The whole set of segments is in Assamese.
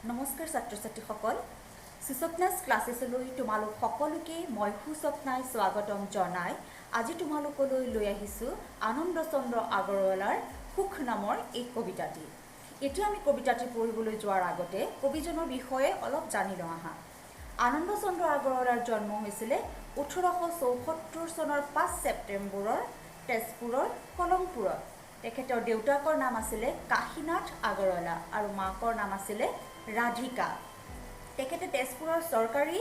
নমস্কাৰ ছাত্ৰ ছাত্ৰীসকল সুস্বপ্নাছ ক্লাছেছলৈ তোমালোক সকলোকে মই সুস্বপ্নাই স্বাগতম জনাই আজি তোমালোকলৈ লৈ আহিছোঁ আনন্দ চন্দ্ৰ আগৰৱালাৰ সুখ নামৰ এই কবিতাটি। এতিয়া আমি কবিতাটি পঢ়িবলৈ যোৱাৰ আগতে কবিজনৰ বিষয়ে অলপ জানি লওঁ আহা। আনন্দ চন্দ্ৰ আগৰৱালাৰ জন্ম হৈছিলে 1874 চনৰ 5 ছেপ্টেম্বৰৰ তেজপুৰৰ কলংপুৰত। তেখেতৰ দেউতাকৰ নাম আছিলে কাশীনাথ আগৰৱালা আৰু মাকৰ নাম আছিলে ৰাধিকা। তেখেতে তেজপুৰৰ চৰকাৰী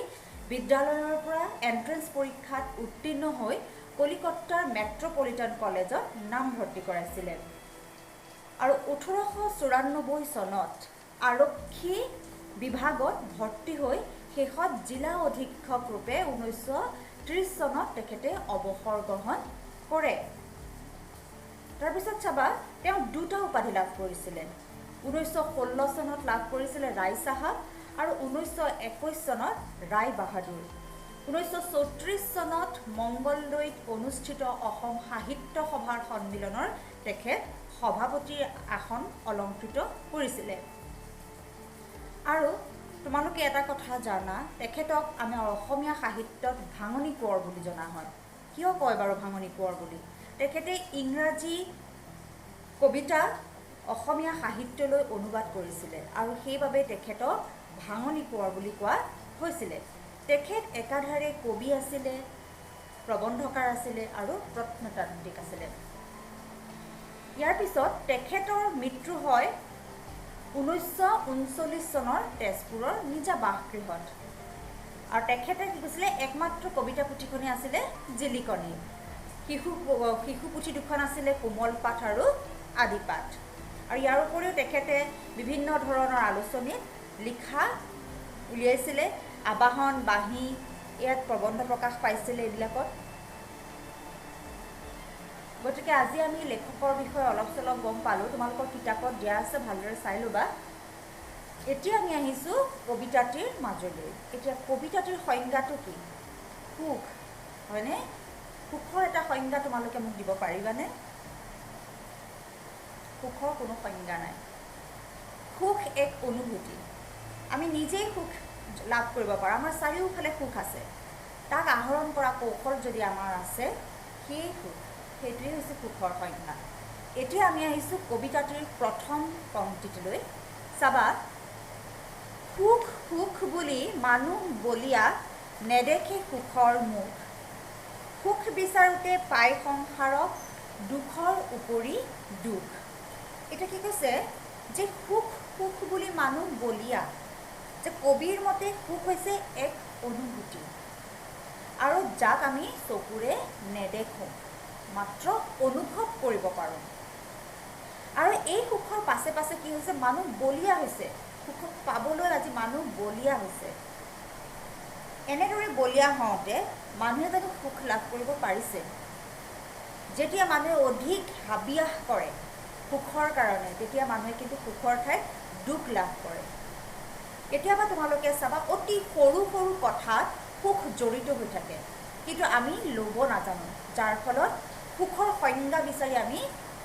বিদ্যালয়ৰ পৰা এন্ট্ৰেন্স পৰীক্ষাত উত্তীৰ্ণ হৈ কলিকতাৰ মেট্ৰপলিটান কলেজত নামভৰ্তি কৰাইছিলে আৰু 1894 চনত আৰক্ষী বিভাগত ভৰ্তি হৈ শেষত জিলা অধীক্ষক ৰূপে 1930 চনত তেখেতে অৱসৰ গ্ৰহণ কৰে। তাৰপিছত চাবা তেওঁ দুটা উপাধি লাভ কৰিছিলে। 1916 চনত লাভ কৰিছিলে ৰায় চাহাব আৰু 1921 চনত ৰায় বাহাদুৰ। 1934 চনত মংগলদৈত অনুষ্ঠিত অসম সাহিত্য সভাৰ সন্মিলনৰ তেখেত সভাপতিৰ আসন অলংকৃত কৰিছিলে। আৰু তোমালোকে এটা কথা জানা, তেখেতক আমাৰ অসমীয়া সাহিত্যত ভাঙনি কোঁৱৰ বুলি জনা হয়। কিয় কয় বাৰু ভাঙনি কোঁৱৰ বুলি? তেখেতে ইংৰাজী কবিতা অসমীয়া সাহিত্যলৈ অনুবাদ কৰিছিলে আৰু সেইবাবে তেখেতক ভাঙনি কোঁৱৰ বুলি কোৱা হৈছিলে। তেখেত একাধাৰে কবি আছিলে, প্ৰবন্ধকাৰ আছিলে আৰু প্ৰত্নতাত্ত্বিক আছিলে। ইয়াৰ পিছত তেখেতৰ মৃত্যু হয় 1939 চনৰ তেজপুৰৰ নিজা বাসগৃহত। আৰু তেখেতে কি কৈছিলে, একমাত্ৰ কবিতা পুথিখনেই আছিলে জিলিকনি। শিশু পুথি দুখন আছিলে কোমল পাঠ আৰু আদি পাঠ। আৰু ইয়াৰ উপৰিও তেখেতে বিভিন্ন ধৰণৰ আলোচনীত লিখা উলিয়াইছিলে। আবাহন, বাঁহী, ইয়াত প্ৰবন্ধ প্ৰকাশ পাইছিলে এইবিলাকত। গতিকে আজি আমি লেখকৰ বিষয়ে অলপ চলপ গম পালোঁ। তোমালোকৰ কিতাপত দিয়া আছে, ভালদৰে চাই ল'বা। এতিয়া আমি আহিছোঁ কবিতাটিৰ মাজলৈ। এতিয়া কবিতাটিৰ সংজ্ঞাটো কি? সুখ, হয়নে? সুখৰ এটা সংজ্ঞা তোমালোকে মোক দিব পাৰিবানে? সুখৰ কোনো সংজ্ঞা নাই। সুখ এক অনুভূতি। আমি নিজেই সুখ লাভ কৰিব পাৰোঁ। আমাৰ চাৰিওফালে সুখ আছে। তাক আহৰণ কৰা কৌশল যদি আমাৰ আছে, সেই সুখ, সেইটোৱেই হৈছে সুখৰ সংজ্ঞা। এতিয়া আমি আহিছোঁ কবিতাটিৰ প্ৰথম পংক্তিটোলৈ। চাবা, সুখ সুখ বুলি মানুহ বলিয়া নেদেখে সুখৰ মুখ। সুখ বিচাৰোঁতে পাই সংসাৰক দুখৰ উপৰি দুখ। এতিয়া কি কৈছে যে সুখ সুখ বুলি মানুহ বলিয়া, যে কবিৰ মতে সুখ হৈছে এক অনুভূতি আৰু যাক আমি চকুৰে নেদেখোঁ, মাত্ৰ অনুভৱ কৰিব পাৰোঁ। আৰু এই সুখৰ পাছে পাছে কি হৈছে, মানুহ বলিয়া হৈছে। সুখক পাবলৈ আজি মানুহ বলিয়া হৈছে। এনেদৰে বলিয়া হওঁতে মানুহে জানো সুখ লাভ কৰিব পাৰিছে? যেতিয়া মানুহে অধিক হাবিয়াস কৰে সুখৰ কাৰণে, তেতিয়া মানুহে কিন্তু সুখৰ ঠাইত দুখ লাভ কৰে। কেতিয়াবা তোমালোকে চাবা, অতি সৰু সৰু কথাত সুখ জড়িত হৈ থাকে, কিন্তু আমি ল'ব নাজানো, যাৰ ফলত সুখৰ সংজ্ঞা বিচাৰি আমি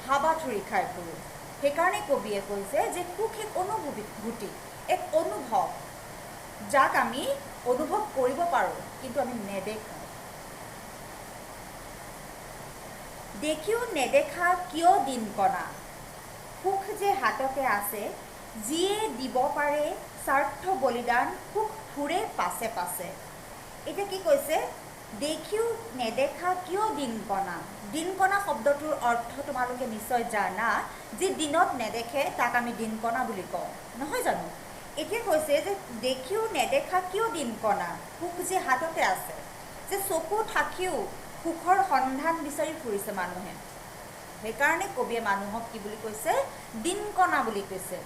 হাবাথুৰি খাই ফুৰোঁ। সেইকাৰণে কবিয়ে কৈছে যে সুখ এক অনুভূতি, এক অনুভৱ, যাক আমি অনুভৱ কৰিব পাৰোঁ, কিন্তু আমি নেদেখোঁ। দেখিও নেদেখা কিয় দিনকণা, সুখ যে হাততে আছে, যিয়ে দিব পাৰে স্বাৰ্থ বলিদান, সুখ ফুৰে পাছে পাছে। এতিয়া কি কৈছে, দেখিও নেদেখা কিয় দিনকণা। দিনকণা শব্দটোৰ অৰ্থ তোমালোকে নিশ্চয় জানা, যি দিনত নেদেখে তাক আমি দিনকণা বুলি কওঁ, নহয় জানো? এতিয়া কৈছে যে দেখিও নেদেখা কিয় দিনকণা, সুখ যে হাততে আছে, যে চকু থাকিও সুখৰ সন্ধান বিচাৰি ফুৰিছে মানুহে। সেইকাৰণে কবিয়ে মানুহক কি বুলি কৈছে, দিনকণা বুলি কৈছে।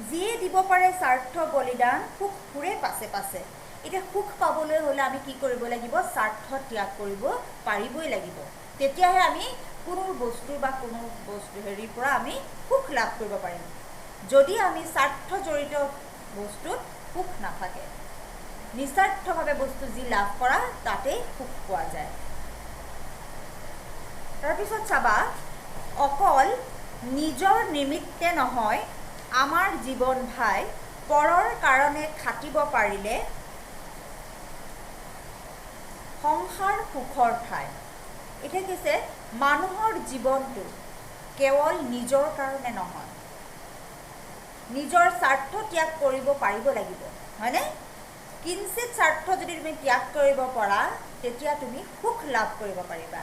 যিয়ে দিব পাৰে স্বাৰ্থ বলিদান, সুখ ফুৰে পাছে পাছে। এতিয়া সুখ পাবলৈ হ'লে আমি কি কৰিব লাগিব? স্বাৰ্থ ত্যাগ কৰিব পাৰিবই লাগিব। তেতিয়াহে আমি কোনো বস্তু বা কোনো হেৰিৰ পৰা আমি সুখ লাভ কৰিব পাৰিম। যদি আমি স্বাৰ্থ জড়িত বস্তুত সুখ নাথাকে, নিস্বাৰ্থভাৱে বস্তু যি লাভ কৰা, তাতেই সুখ পোৱা যায়। তাৰপিছত চাবা, অকল নিজৰ নিমিত্তে নহয় আমাৰ জীৱন ভাই পৰৰ কাৰণে খাটিব পাৰিলে সংসাৰ সুখৰ ঠাই। এতিয়া কৈছে মানুহৰ জীৱনটো কেৱল নিজৰ কাৰণে নহয়, নিজৰ স্বাৰ্থ ত্যাগ কৰিব পাৰিব লাগিব, হয়নে? কিঞ্চিত স্বাৰ্থ যদি তুমি ত্যাগ কৰিব পাৰা তেতিয়া তুমি সুখ লাভ কৰিব পাৰিবা।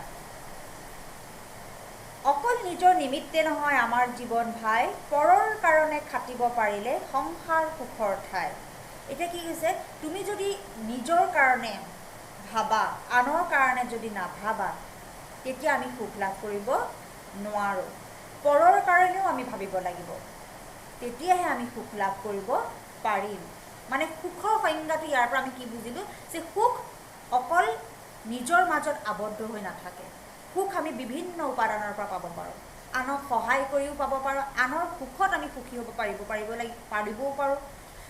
অকল নিজৰ নিমিত্তে নহয় আমাৰ জীৱন ভাই পৰৰ কাৰণে খাটিব পাৰিলে সংসাৰ সুখৰ ঠাই। এতিয়া কি কৈছে, তুমি যদি নিজৰ কাৰণে ভাবা, আনৰ কাৰণে যদি নাভাবা তেতিয়া আমি সুখ লাভ কৰিব নোৱাৰোঁ। পৰৰ কাৰণেও আমি ভাবিব লাগিব, তেতিয়াহে আমি সুখ লাভ কৰিব পাৰিম। মানে সুখৰ সংজ্ঞাটো ইয়াৰ পৰা আমি কি বুজিলোঁ যে সুখ অকল নিজৰ মাজত আবদ্ধ হৈ নাথাকে। সুখ আমি বিভিন্ন উপাদানৰ পৰা পাব পাৰোঁ। আনক সহায় কৰিও পাব পাৰোঁ, আনৰ সুখত আমি সুখী হ'ব পাৰিবও পাৰোঁ।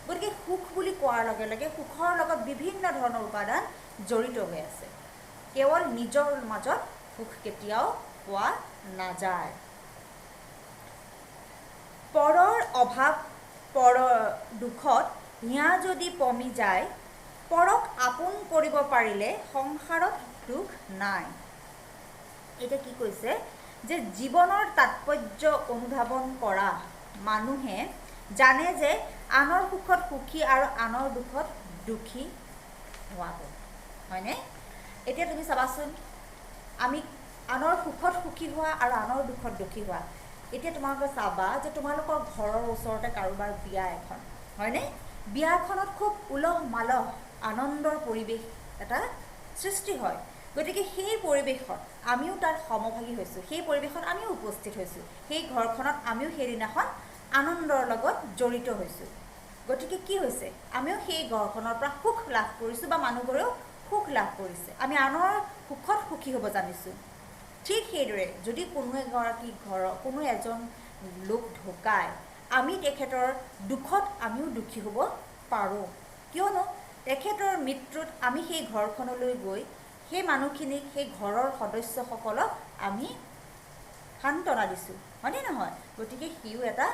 গতিকে সুখ বুলি কোৱাৰ লগে লগে সুখৰ লগত বিভিন্ন ধৰণৰ উপাদান জড়িত হৈ আছে। কেৱল নিজৰ মাজত সুখ কেতিয়াও পোৱা নাযায়। পৰৰ অভাৱ পৰৰ দুখত হিয়া যদি পমি যায়, পৰক আপোন কৰিব পাৰিলে সংসাৰত দুখ নাই। এতিয়া কি কৈছে যে জীৱনৰ তাৎপৰ্য অনুধাৱন কৰা মানুহে জানে যে আনৰ সুখত সুখী আৰু আনৰ দুখত দুখী হোৱাটো, হয়নে? এতিয়া তুমি চাবাচোন, আমি আনৰ সুখত সুখী হোৱা আৰু আনৰ দুখত দুখী হোৱা। এতিয়া তোমালোকে চাবা যে তোমালোকৰ ঘৰৰ ওচৰতে কাৰোবাৰ বিয়া এখন, হয়নে? বিয়াখনত খুব উলহ মালহ আনন্দৰ পৰিৱেশ এটা সৃষ্টি হয়। গতিকে সেই পৰিৱেশত আমিও তাত সমভাগী হৈছোঁ, সেই পৰিৱেশত আমিও উপস্থিত হৈছোঁ, সেই ঘৰখনত আমিও সেইদিনাখন আনন্দৰ লগত জড়িত হৈছোঁ। গতিকে কি হৈছে, আমিও সেই ঘৰখনৰ পৰা সুখ লাভ কৰিছোঁ বা মানুহবোৰেও সুখ লাভ কৰিছে। আমি আনৰ সুখত সুখী হ'ব জানিছোঁ। ঠিক সেইদৰে যদি কোনো এজন লোক ঢুকায়, আমি তেখেতৰ দুখত আমিও দুখী হ'ব পাৰোঁ। কিয়নো তেখেতৰ মৃত্যুত আমি সেই ঘৰখনলৈ গৈ সেই মানুহখিনিক, সেই ঘৰৰ সদস্যসকলক আমি সান্তনা দিছোঁ, হয়নে নহয়? গতিকে সিও এটা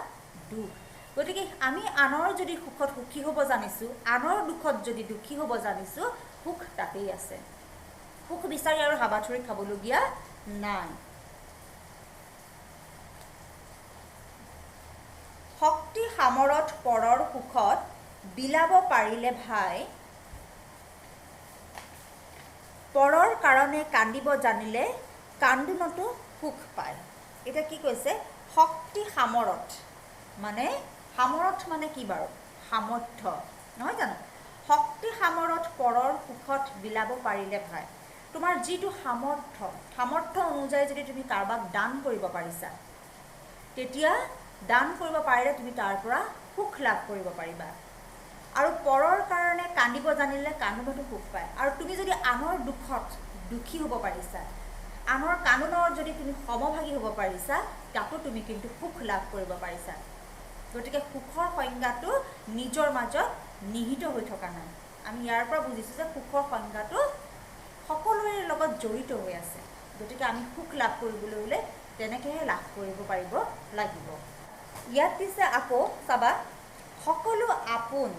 দুখ। গতিকে আমি আনৰ যদি সুখত সুখী হ'ব জানিছোঁ, আনৰ দুখত যদি দুখী হ'ব জানিছোঁ, সুখ তাতেই আছে। সুখ বিচাৰি আৰু হাবাথুৰি খাবলগীয়া নাই। শক্তি সামৰত পৰৰ সুখত বিলাব পাৰিলে ভাই, পৰৰ কাৰণে কান্দিব জানিলে কান্দোনতো সুখ পায়। এতিয়া কি কৈছে, শক্তি সামৰত মানে, সামৰত মানে কি বাৰু? সামৰ্থ্য, নহয় জানো? শক্তি সামৰত পৰৰ সুখত বিলাব পাৰিলে ভাই। তোমাৰ যিটো সামৰ্থ্য অনুযায়ী যদি তুমি কাৰোবাক দান কৰিব পাৰিছা, তেতিয়া দান কৰিব পাৰিলে তুমি তাৰ পৰা সুখ লাভ কৰিব পাৰিবা। আৰু পৰৰ কাৰণে কান্দিব জানিলে কান্দোনতো সুখ পায়। আৰু তুমি যদি আনৰ দুখত দুখী হ'ব পাৰিছা, আনৰ কান্দোনৰ যদি তুমি সমভাগী হ'ব পাৰিছা, তাতো তুমি কিন্তু সুখ লাভ কৰিব পাৰিছা। গতিকে সুখৰ সংজ্ঞাটো নিজৰ মাজত নিহিত হৈ থকা নাই। আমি ইয়াৰ পৰা বুজিছোঁ যে সুখৰ সংজ্ঞাটো সকলোৰে লগত জড়িত হৈ আছে। গতিকে আমি সুখ লাভ কৰিবলৈ হ'লে তেনেকৈহে লাভ কৰিব পাৰিব লাগিব। ইয়াত দিছে আকৌ চাবা, সকলো আপোন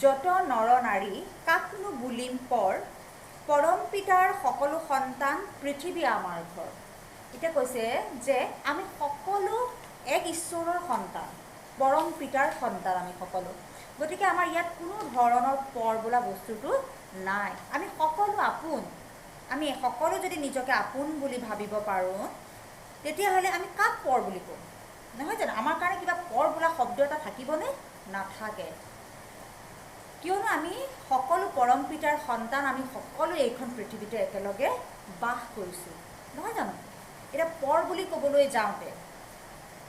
যত নৰ নাৰী কাকনো বুলিম পৰ, পৰম পিতাৰ সকলো সন্তান পৃথিৱী আমাৰ ঘৰ। এতিয়া কৈছে যে আমি সকলো এক ঈশ্বৰৰ সন্তান, পৰম পিতাৰ সন্তান আমি সকলো। গতিকে আমাৰ ইয়াত কোনো ধৰণৰ পৰ বোলা বস্তুটো নাই। আমি সকলো আপোন। আমি সকলো যদি নিজকে আপোন বুলি ভাবিব পাৰোঁ, তেতিয়াহ'লে আমি কাক পৰ বুলি ক'ম? নহয় জানো? আমাৰ কাৰণে কিবা পৰ বোলা শব্দ এটা থাকিবনে? নাথাকে। কিয়নো আমি সকলো পৰম পিতাৰ সন্তান, আমি সকলো এইখন পৃথিৱীতে একেলগে বাস কৰিছোঁ, নহয় জানো? এতিয়া পৰ বুলি ক'বলৈ যাওঁতে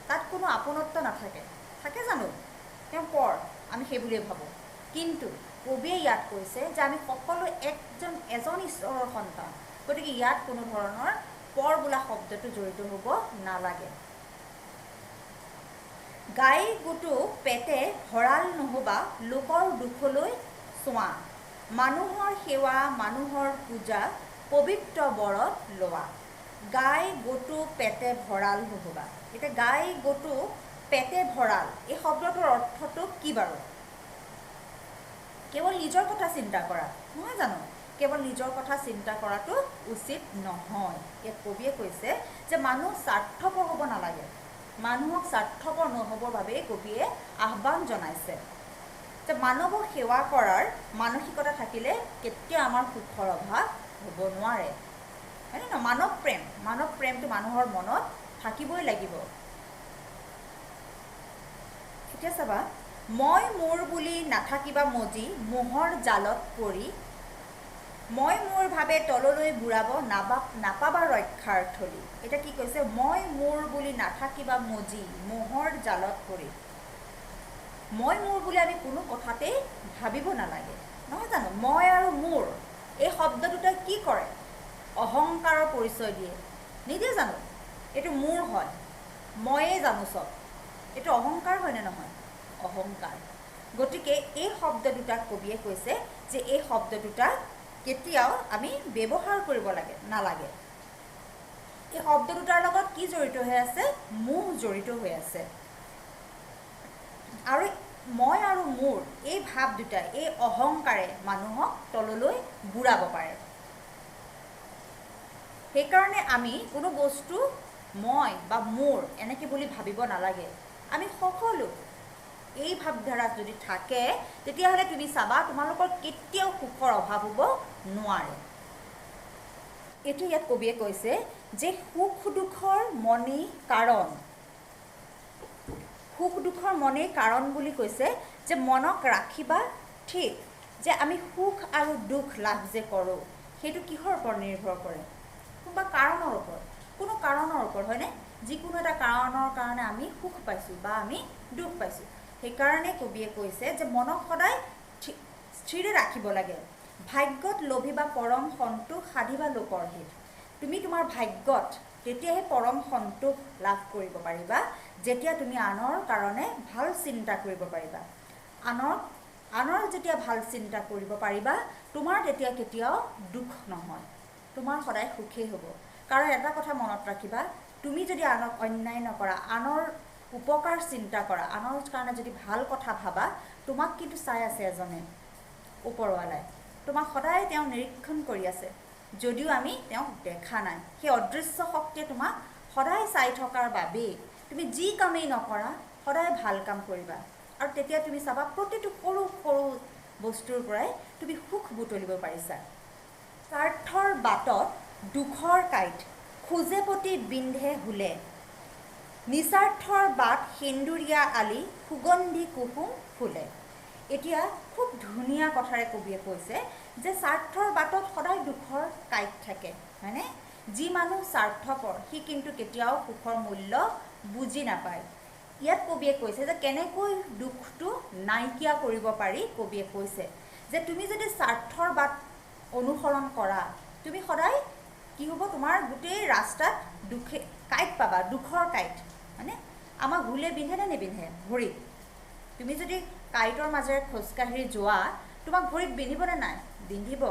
তাত কোনো আপোনত্ব নাথাকে, থাকে জানো? তেওঁ পৰ, আমি সেই বুলিয়ে ভাবোঁ। কিন্তু কবিয়ে ইয়াত কৈছে যে আমি সকলো এজন ঈশ্বৰৰ সন্তান। গতিকে ইয়াত কোনো ধৰণৰ পৰ বোলা শব্দটো জড়িত হ'ব নালাগে। গাই গোটো পেটে ভঁৰাল নহ'বা লোকৰ দুখলৈ চোৱা, মানুহৰ সেৱা মানুহৰ পূজা পবিত্ৰ বৰত লোৱা। গাই গোটো পেটে ভঁৰাল নহ'বা। এতিয়া গাই গোটো পেটে ভঁৰাল এই শব্দটোৰ অৰ্থটো কি বাৰু? কেৱল নিজৰ কথা চিন্তা কৰা নহয় জানো? কেৱল নিজৰ কথা চিন্তা কৰাটো উচিত নহয়। ইয়াত কবিয়ে কৈছে যে মানুহ স্বাৰ্থপৰ হ'ব নালাগে। মানুহক স্বাৰ্থপৰ নহ'বৰ বাবে কবিয়ে আহ্বান জনাইছে যে মানৱক সেৱা কৰাৰ মানসিকতা থাকিলে কেতিয়াও আমাৰ সুখৰ অভাৱ হ'ব নোৱাৰে। হয়নে নহয়? মানৱ প্ৰেমটো মানুহৰ মনত থাকিবই লাগিব। এতিয়া চাবা, মই মোৰ বুলি নাথাকিবা মজি মোহৰ জালত পৰি, মই মোৰ ভাৱে তললৈ বুঢ়াব নাপাবা ৰক্ষাৰ থলি। এতিয়া কি কৈছে? মই মোৰ বুলি নাথাকিবা মজি মোহৰ জালত পৰি। মই মোৰ বুলি আমি কোনো কথাতেই ভাবিব নালাগে নহয় জানো? মই আৰু মোৰ এই শব্দ দুটাই কি কৰে? অহংকাৰৰ পৰিচয় দিয়ে, নিদিয়ে জানো? এইটো মোৰ হয়, ময়ে জানো চব, এইটো অহংকাৰ হয়নে নহয়? অহংকাৰ। গতিকে এই শব্দ দুটাক কবিয়ে কৈছে যে এই শব্দ দুটা কেতিয়াও আমি ব্যৱহাৰ কৰিব নালাগে। এই শব্দ দুটাৰ লগত কি জড়িত হৈ আছে? মোহ জড়িত হৈ আছে। আৰু মই আৰু মোৰ এই ভাৱ দুটাই, এই অহংকাৰে মানুহক তললৈ বুঢ়াব পাৰে। সেইকাৰণে আমি কোনো বস্তু মই বা মোৰ এনেকৈ বুলি ভাবিব নালাগে। আমি সকলো এই ভাৱধাৰা যদি থাকে তেতিয়াহ'লে তুমি চাবা তোমালোকৰ কেতিয়াও সুখৰ অভাৱ হ'ব নোৱাৰে। এইটো ইয়াত কবিয়ে কৈছে যে সুখ দুখৰ মনেই কাৰণ, সুখ দুখৰ মনেই কাৰণ বুলি কৈছে যে মনক ৰাখিবা ঠিক যে আমি সুখ আৰু দুখ লাভ যে কৰোঁ সেইটো কিহৰ ওপৰত নিৰ্ভৰ কৰে? কোনোবা কাৰণৰ ওপৰত, কোনো কাৰণৰ ওপৰত, হয়নে? যিকোনো এটা কাৰণৰ কাৰণে আমি সুখ পাইছোঁ বা আমি দুখ পাইছোঁ। সেইকাৰণে কবিয়ে কৈছে যে মনক সদায় স্থিৰে ৰাখিব লাগে। ভাগ্যত লভিবা পৰম সন্তোষ সাধিবা লোকৰ হিত। তুমি তোমাৰ ভাগ্যত তেতিয়াহে পৰম সন্তোষ লাভ কৰিব পাৰিবা যেতিয়া তুমি আনৰ কাৰণে ভাল চিন্তা কৰিব পাৰিবা। আনৰ যেতিয়া ভাল চিন্তা কৰিব পাৰিবা তোমাৰ তেতিয়া কেতিয়াও দুখ নহয়, তোমাৰ সদায় সুখেই হ'ব। কাৰণ এটা কথা মনত ৰাখিবা, তুমি যদি আনক অন্যায় নকৰা, আনৰ উপকাৰ চিন্তা কৰা, আনৰ কাৰণে যদি ভাল কথা ভাবা, তোমাক কিন্তু চাই আছে এজনে, ওপৰৱালাই। তোমাক সদায় তেওঁ নিৰীক্ষণ কৰি আছে, যদিও আমি তেওঁক দেখা নাই। সেই অদৃশ্য শক্তিয়ে তোমাক সদায় চাই থকাৰ বাবেই তুমি যি কামেই নকৰা সদায় ভাল কাম কৰিবা। আৰু তেতিয়া তুমি চাবা প্ৰতিটো সৰু সৰু বস্তুৰ পৰাই তুমি সুখ বুটলিব পাৰিছা। স্বাৰ্থৰ বাটত দুখৰ কাঁইট খোজে পতি বিন্ধে হুলে, নিস্বাৰ্থৰ বাট সেন্দুৰীয়া আলি সুগন্ধি কুসুম ফুলে। এতিয়া খুব ধুনীয়া কথাৰে কবিয়ে কৈছে যে স্বাৰ্থৰ বাটত সদায় দুখৰ কাঁইট থাকে, হয়নে? যি মানুহ স্বাৰ্থপৰ সি কিন্তু কেতিয়াও সুখৰ মূল্য বুজি নাপায়। ইয়াত কবিয়ে কৈছে যে কেনেকৈ দুখটো নাইকিয়া কৰিব পাৰি। কবিয়ে কৈছে যে তুমি যদি স্বাৰ্থৰ বাট অনুসৰণ কৰা, তুমি সদায় কি হ'ব? তোমাৰ গোটেই ৰাস্তাত কাঁইট পাবা, দুখৰ কাঁইট। মানে আমাক হুলে বিন্ধে নে নিবিন্ধে? ভৰিত। তুমি যদি কাঁইটৰ মাজেৰে খোজকাঢ়ি যোৱা তোমাক ভৰিত বিন্ধিবনে নাই? বিন্ধিব।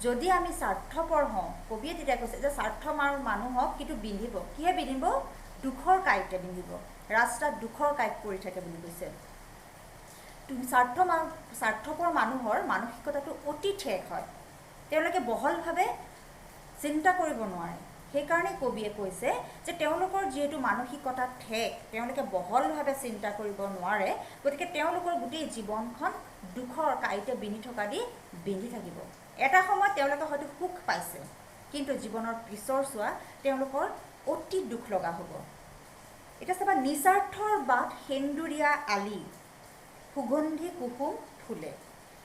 যদি আমি স্বাৰ্থপৰ হওঁ, কবিয়ে তেতিয়া কৈছে যে স্বাৰ্থপৰ মানুহক কিন্তু বিন্ধিব। কিহে বিন্ধিব? দুখৰ কাঁইটে বিন্ধিব। ৰাস্তাত দুখৰ কাঁইট পৰি থাকে বুলি কৈছে। স্বাৰ্থপৰ মানুহৰ মানসিকতাটো অতি ঠেক হয়, তেওঁলোকে বহলভাৱে চিন্তা কৰিব নোৱাৰে। সেইকাৰণে কবিয়ে কৈছে যে তেওঁলোকৰ যিহেতু মানসিকতা ঠেক, তেওঁলোকে বহলভাৱে চিন্তা কৰিব নোৱাৰে, গতিকে তেওঁলোকৰ গোটেই জীৱনখন দুখৰ কাঁইটে বিন্ধি থাকিব। এটা সময়ত তেওঁলোকে হয়তো সুখ পাইছে, কিন্তু জীৱনৰ পিছৰ চোৱা তেওঁলোকৰ অতি দুখ লগা হ'ব। এতিয়া চাবা, নিস্বাৰ্থৰ বাট সেন্দুৰীয়া আলি সুগন্ধি কুসুম ফুলে।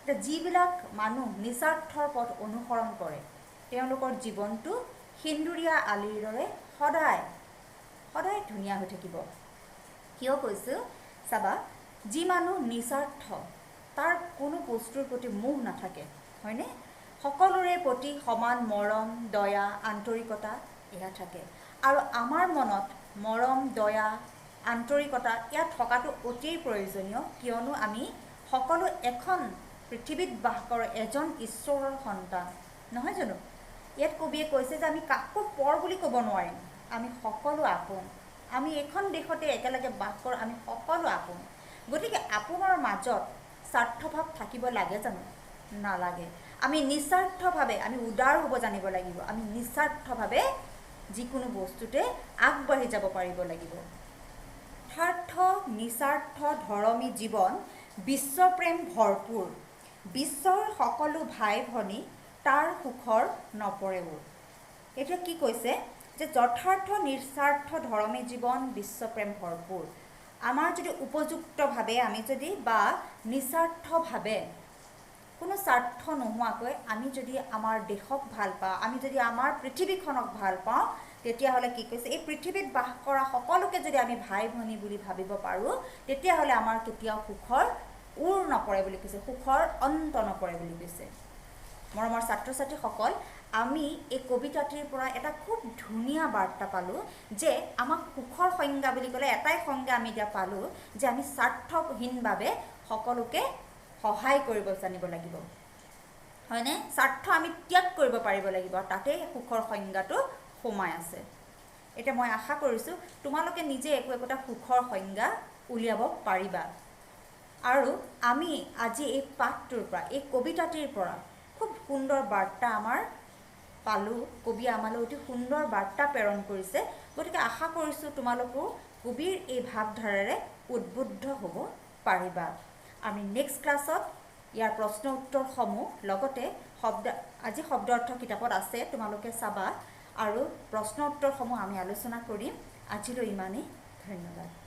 এতিয়া যিবিলাক মানুহ নিস্বাৰ্থৰ পথ অনুসৰণ কৰে তেওঁলোকৰ জীৱনটো সেন্দুৰীয়া আলিৰ দৰে সদায় সদায় ধুনীয়া হৈ থাকিব। কিয় কৈছোঁ চাবা, যি মানুহ নিস্বাৰ্থ, তাৰ কোনো বস্তুৰ প্ৰতি মোহ নাথাকে, হয়নে? সকলোৰে প্ৰতি সমান মৰম, দয়া, আন্তৰিকতা এয়া থাকে। আৰু আমাৰ মনত মৰম, দয়া, আন্তৰিকতা এয়া থকাটো অতি প্ৰয়োজনীয়, কিয়নো আমি সকলো এখন পৃথিৱীত বাস কৰা এজন ঈশ্বৰৰ সন্তান, নহয় জানো? ইয়াত কবিয়ে কৈছে যে আমি কাকো পৰ বুলি ক'ব নোৱাৰিম, আমি সকলো আপোন। আমি এখন দেশতে একেলগে বাস কৰোঁ, আমি সকলো আপোন। গতিকে আপোনৰ মাজত স্বাৰ্থভাৱ থাকিব লাগে জানো? নালাগে। আমি নিস্বাৰ্থভাৱে আমি উদাৰ হ'ব জানিব লাগিব। আমি নিস্বাৰ্থভাৱে যিকোনো বস্তুতে আগবাঢ়ি যাব পাৰিব লাগিব। স্বাৰ্থ নিস্বাৰ্থ ধৰ্মী জীৱন বিশ্বপ্ৰেম ভৰপূৰ। বিশ্বৰ সকলো ভাই ভনী তাৰ সুখৰ নপৰেও। এতিয়া কি কৈছে যে যথাৰ্থ নিস্বাৰ্থ ধৰ্মী জীৱন বিশ্বপ্ৰেম ভৰপূৰ। আমাৰ যদি উপযুক্তভাৱে আমি যদি বা নিস্বাৰ্থভাৱে কোনো স্বাৰ্থ নোহোৱাকৈ আমি যদি আমাৰ দেশক ভাল পাওঁ, আমি যদি আমাৰ পৃথিৱীখনক ভাল পাওঁ, তেতিয়াহ'লে কি কৈছে এই পৃথিৱীত বাস কৰা সকলোকে যদি আমি ভাই ভনী বুলি ভাবিব পাৰোঁ, তেতিয়াহ'লে আমাৰ কেতিয়াও সুখৰ নপৰে বুলি কৈছে, সুখৰ অন্ত নপৰে বুলি কৈছে। মৰমৰ ছাত্ৰ ছাত্ৰীসকল, আমি এই কবিতাটিৰ পৰা এটা খুব ধুনীয়া বাৰ্তা পালোঁ যে আমাক সুখৰ সংজ্ঞা বুলি ক'লে এটাই সংজ্ঞা আমি এতিয়া পালোঁ যে আমি স্বাৰ্থহীনভাৱে সকলোকে সহায় কৰিব জানিব লাগিব, হয়নে? স্বাৰ্থ আমি ত্যাগ কৰিব পাৰিব লাগিব, তাতে সুখৰ সংজ্ঞাটো সোমাই আছে। এতিয়া মই আশা কৰিছোঁ তোমালোকে নিজে একোটা সুখৰ সংজ্ঞা উলিয়াব পাৰিবা। আৰু আমি আজি এই পাঠটোৰ পৰা, এই কবিতাটিৰ পৰা খুব সুন্দৰ বাৰ্তা আমাৰ পালোঁ। কবিয়ে আমালৈ অতি সুন্দৰ বাৰ্তা প্ৰেৰণ কৰিছে। গতিকে আশা কৰিছোঁ তোমালোকো কবিৰ এই ভাৱধাৰাৰে উদ্বুদ্ধ হ'ব পাৰিবা। আমি নেক্সট ক্লাছত ইয়াৰ প্ৰশ্ন উত্তৰসমূহ লগতে আজি শব্দ অৰ্থ কিতাপত আছে, তোমালোকে চাবা আৰু প্ৰশ্ন উত্তৰসমূহ আমি আলোচনা কৰিম। আজিলৈ ইমানেই, ধন্যবাদ।